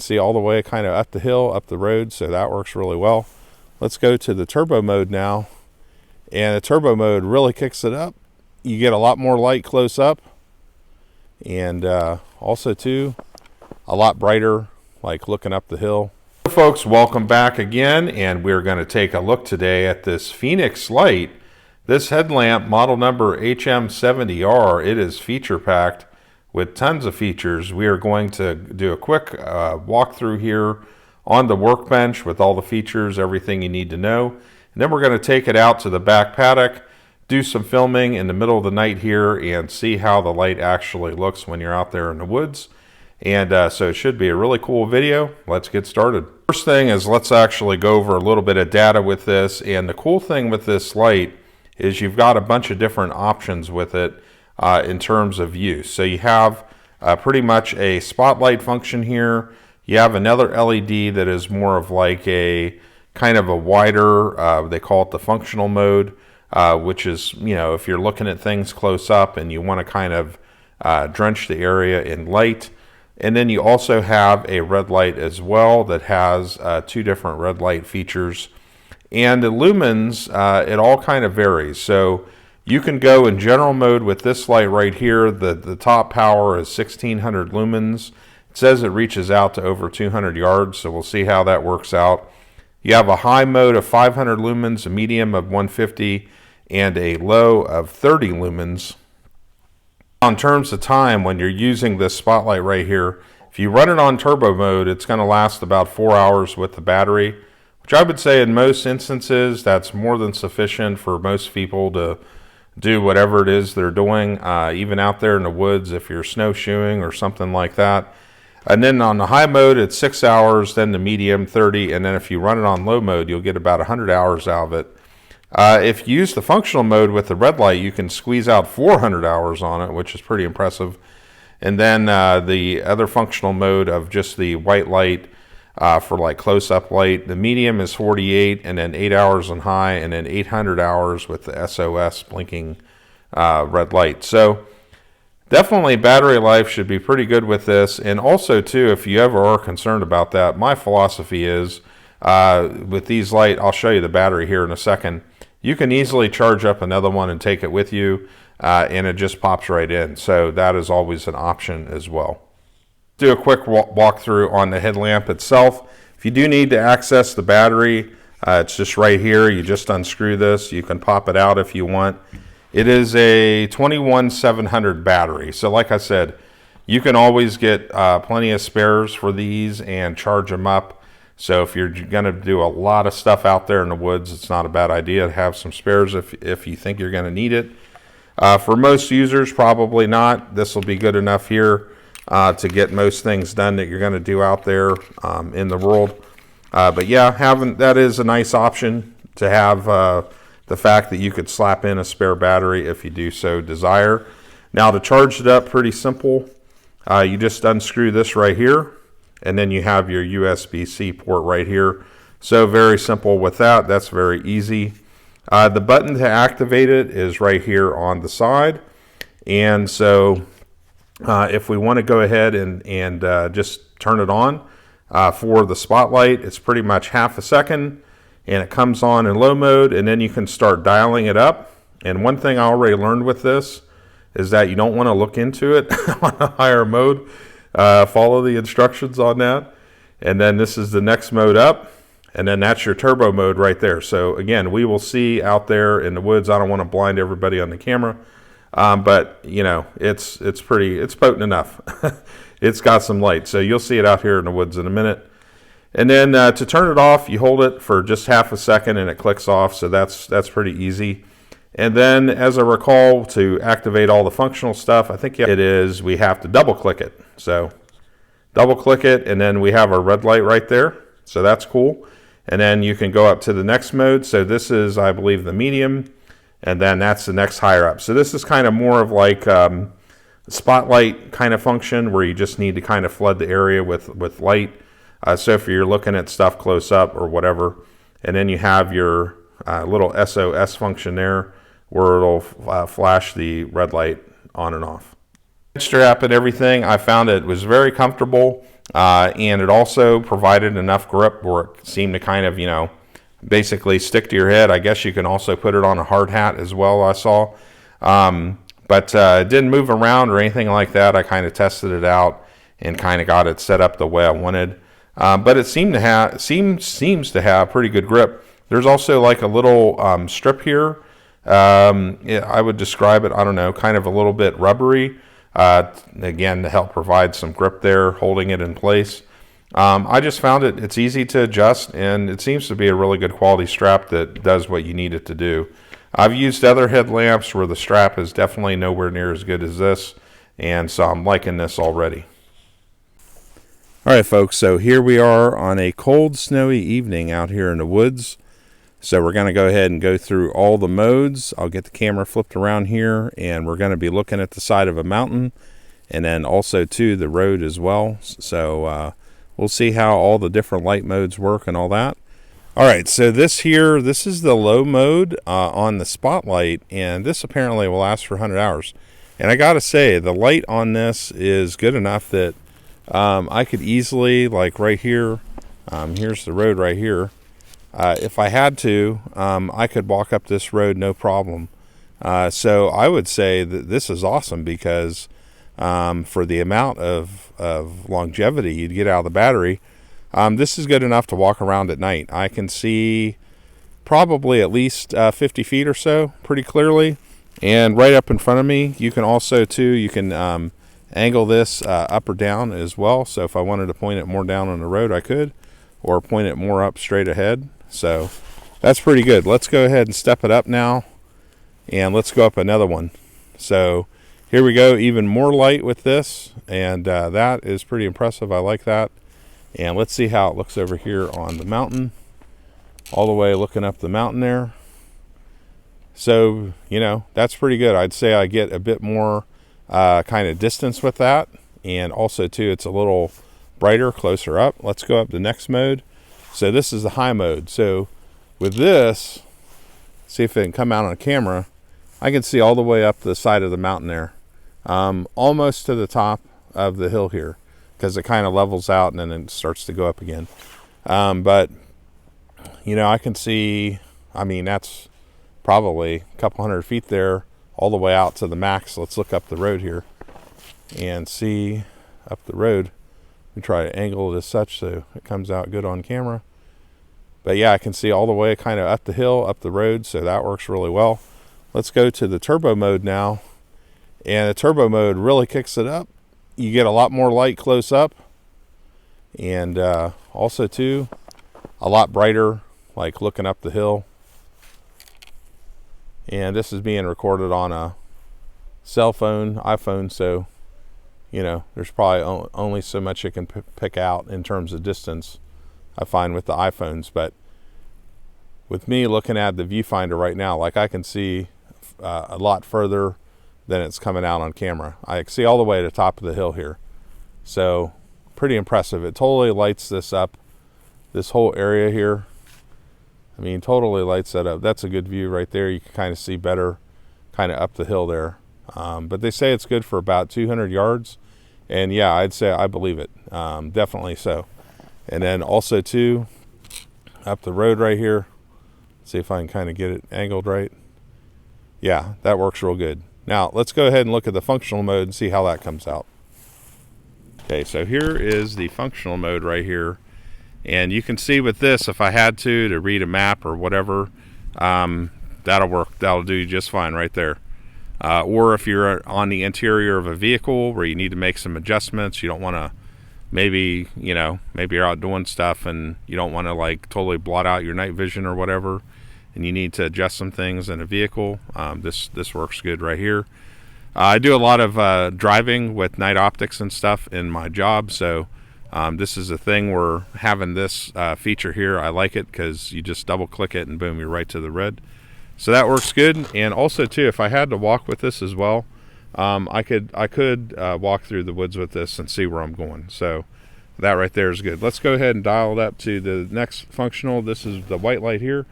See all the way kind of up the hill, up the road, so that works really well. Let's go to the turbo mode now, and the turbo mode really kicks it up. You get a lot more light close up, and also too a lot brighter, like looking up the hill. Folks, welcome back again, and we're going to take a look today at this Fenix light. This headlamp, model number HM70R, it is feature packed with tons of features. We are going to do a quick walkthrough here on the workbench with all the features, everything you need to know. And then we're going to take it out to the back paddock, do some filming in the middle of the night here, and see how the light actually looks when you're out there in the woods. And so it should be a really cool video. Let's get started. First thing is, let's actually go over a little bit of data with this. And the cool thing with this light is you've got a bunch of different options with it in terms of use. So you have pretty much a spotlight function here. You have another LED that is more of like a kind of a wider, they call it the functional mode, which is, you know, if you're looking at things close up and you want to kind of drench the area in light. And then you also have a red light as well that has two different red light features. And the lumens, it all kind of varies. So you can go in general mode with this light right here. The top power is 1600 lumens. It says it reaches out to over 200 yards, so we'll see how that works out. You have a high mode of 500 lumens, a medium of 150, and a low of 30 lumens. In terms of time, when you're using this spotlight right here, if you run it on turbo mode, it's going to last about 4 hours with the battery, which I would say in most instances, that's more than sufficient for most people to do whatever it is they're doing, even out there in the woods if you're snowshoeing or something like that. And then on the high mode, it's 6 hours, then the medium, 30, and then if you run it on low mode, you'll get about 100 hours out of it. If you use the functional mode with the red light, you can squeeze out 400 hours on it, which is pretty impressive. And then the other functional mode of just the white light for like close-up light, the medium is 48, and then 8 hours on high, and then 800 hours with the SOS blinking red light. So definitely battery life should be pretty good with this. And also too, if you ever are concerned about that, my philosophy is with these light, I'll show you the battery here in a second. You can easily charge up another one and take it with you, and it just pops right in. So that is always an option as well. Do a quick walkthrough on the headlamp itself. If you do need to access the battery, it's just right here. You just unscrew this. You can pop it out if you want. It is a 21700 battery. So like I said, you can always get plenty of spares for these and charge them up. So if you're going to do a lot of stuff out there in the woods, it's not a bad idea to have some spares if you think you're going to need it. For most users, probably not. This will be good enough here to get most things done that you're going to do out there in the world. But yeah, that is a nice option to have the fact that you could slap in a spare battery if you do so desire. Now to charge it up, pretty simple. You just unscrew this right here, and then you have your USB-C port right here. So very simple with that. That's very easy. The button to activate it is right here on the side. And so if we want to go ahead and just turn it on for the spotlight, it's pretty much half a second, and it comes on in low mode, and then you can start dialing it up. And one thing I already learned with this is that you don't want to look into it on a higher mode. Follow the instructions on that. And then this is the next mode up, and then that's your turbo mode right there. So again, we will see out there in the woods. I don't want to blind everybody on the camera, but you know, it's potent enough. It's got some light, so you'll see it out here in the woods in a minute. And then to turn it off, you hold it for just half a second and it clicks off. So that's pretty easy. And then, as I recall, to activate all the functional stuff, I think we have to double click it. So double click it, and then we have our red light right there. So that's cool. And then you can go up to the next mode. So this is, I believe, the medium, and then that's the next higher up. So this is kind of more of like spotlight kind of function where you just need to kind of flood the area with light. So if you're looking at stuff close up or whatever, and then you have your little SOS function there where it'll flash the red light on and off. Strap and everything, I found it was very comfortable. And it also provided enough grip where it seemed to kind of, basically stick to your head. I guess you can also put it on a hard hat as well, I saw. But it didn't move around or anything like that. I kind of tested it out and kind of got it set up the way I wanted. But it seems to have pretty good grip. There's also like a little strip here. I would describe it, I don't know, kind of a little bit rubbery. Again, to help provide some grip there, holding it in place. I just found it's easy to adjust, and it seems to be a really good quality strap that does what you need it to do. I've used other headlamps where the strap is definitely nowhere near as good as this, and so I'm liking this already. All right, folks, so here we are on a cold, snowy evening out here in the woods. So we're going to go ahead and go through all the modes. I'll get the camera flipped around here, and we're going to be looking at the side of a mountain, and then also to the road as well. So we'll see how all the different light modes work and all that. All right, so this is the low mode on the spotlight, and this apparently will last for 100 hours. And I gotta say, the light on this is good enough that I could easily, like right here, here's the road right here. If I had to, I could walk up this road no problem. So I would say that this is awesome because for the amount of longevity you'd get out of the battery, this is good enough to walk around at night. I can see probably at least 50 feet or so pretty clearly. And right up in front of me, you can also angle this up or down as well. So if I wanted to point it more down on the road, I could, or point it more up straight ahead. So that's pretty good. Let's go ahead and step it up now, and let's go up another one. So here we go, even more light with this, and that is pretty impressive. I like that. And let's see how it looks over here on the mountain, all the way looking up the mountain there. So, that's pretty good. I'd say I get a bit more kind of distance with that, and also too, it's a little brighter, closer up. Let's go up the next mode. So this is the high mode. So with this, see if it can come out on camera, I can see all the way up the side of the mountain there, almost to the top of the hill here, because it kind of levels out and then it starts to go up again. But I can see, that's probably a couple 100 feet there, all the way out to the max. Let's look up the road here and see up the road. We try to angle it as such so it comes out good on camera. But yeah, I can see all the way kind of up the hill, up the road, so that works really well. Let's go to the turbo mode now. And the turbo mode really kicks it up. You get a lot more light close up. And also too, a lot brighter, like looking up the hill. And this is being recorded on a cell phone, iPhone, so there's probably only so much you can pick out in terms of distance, I find, with the iPhones. But with me looking at the viewfinder right now, like I can see a lot further than it's coming out on camera. I can see all the way to the top of the hill here. So pretty impressive. It totally lights this up, this whole area here. Totally lights that up. That's a good view right there. You can kind of see better kind of up the hill there. But they say it's good for about 200 yards. And yeah, I'd say I believe it. Definitely so. And then also too, up the road right here. See if I can kind of get it angled right. Yeah, that works real good. Now let's go ahead and look at the functional mode and see how that comes out. Okay, so here is the functional mode right here. And you can see with this, if I had to read a map or whatever, that'll work. That'll do just fine right there. Or if you're on the interior of a vehicle where you need to make some adjustments, you don't want to, maybe you're out doing stuff and you don't want to like totally blot out your night vision or whatever, and you need to adjust some things in a vehicle, this works good right here. I do a lot of driving with night optics and stuff in my job, so this is a thing where having this feature here, I like it because you just double click it and boom, you're right to the red. So that works good. And also too, if I had to walk with this as well, I could walk through the woods with this and see where I'm going. So that right there is good. Let's go ahead and dial it up to the next functional. This is the white light here.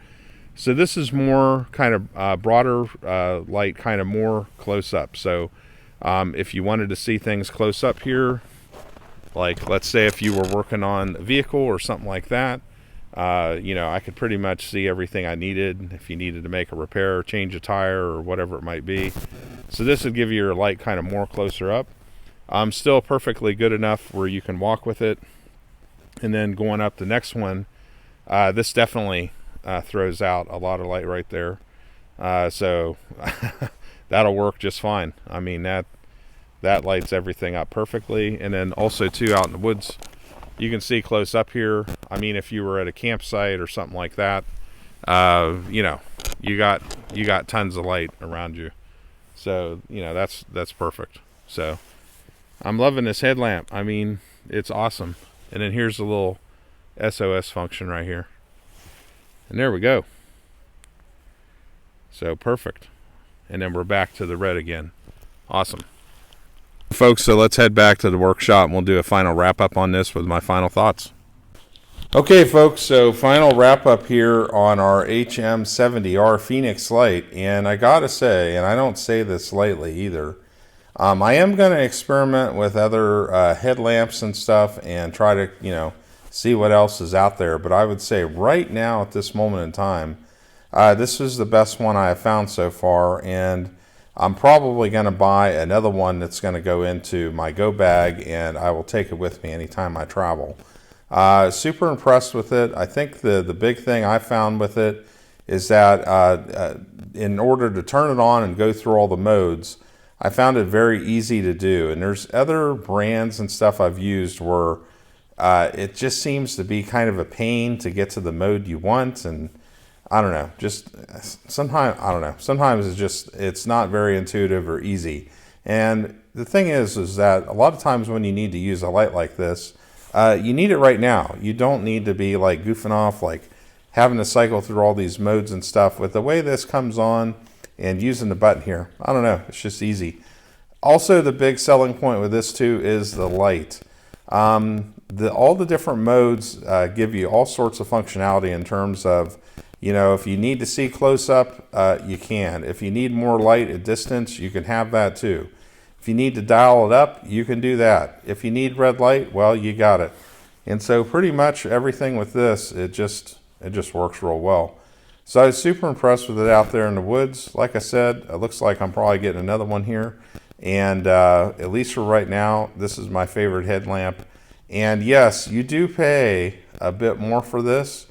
So this is more kind of broader light, kind of more close up. So if you wanted to see things close up here, Like, let's say if you were working on a vehicle or something like that, you know, I could pretty much see everything I needed if you needed to make a repair, change a tire, or whatever it might be. So this would give you your light kind of more closer up. Still perfectly good enough where you can walk with it. And then going up the next one, this definitely throws out a lot of light right there. So that'll work just fine. I mean, that lights everything up perfectly. And then also too, out in the woods, you can see close up here. I mean, if you were at a campsite or something like that, you know, you got tons of light around you. So, you know, that's perfect. So I'm loving this headlamp. I mean, it's awesome. And then here's the little SOS function right here. And there we go. So perfect. And then we're back to the red again. Awesome. Folks, so let's head back to the workshop and we'll do a final wrap up on this with my final thoughts. Okay, folks, so final wrap up here on our HM70R Fenix light. And I gotta say, and I don't say this lightly either, I am going to experiment with other headlamps and stuff and try to, you know, see what else is out there. But I would say right now at this moment in time, this is the best one I have found so far. And I'm probably going to buy another one that's going to go into my go bag, and I will take it with me anytime I travel. Super impressed with it. I think the big thing I found with it is that in order to turn it on and go through all the modes, I found it very easy to do. And there's other brands and stuff I've used where it just seems to be kind of a pain to get to the mode you want. And I don't know, just sometimes, I don't know, sometimes it's not very intuitive or easy. And the thing is that a lot of times when you need to use a light like this, you need it right now. You don't need to be like goofing off, like having to cycle through all these modes and stuff. With the way this comes on and using the button here, I don't know, it's just easy. Also, the big selling point with this too is the light. All the different modes give you all sorts of functionality in terms of, you know, if you need to see close up, you can. If you need more light at distance, you can have that too. If you need to dial it up, you can do that. If you need red light, well, you got it. And so pretty much everything with this, it just works real well. So I was super impressed with it out there in the woods. Like I said, it looks like I'm probably getting another one here. And at least for right now, this is my favorite headlamp. And yes, you do pay a bit more for this,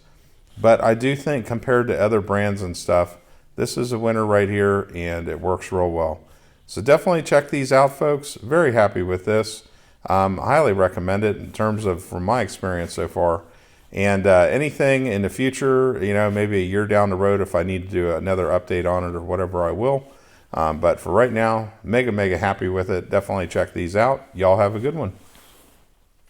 but I do think compared to other brands and stuff, this is a winner right here, and it works real well. So definitely check these out, folks. Very happy with this. Highly recommend it in terms of, from my experience so far. And anything in the future, you know, maybe a year down the road, if I need to do another update on it or whatever, I will. But for right now, mega happy with it. Definitely check these out. Y'all have a good one.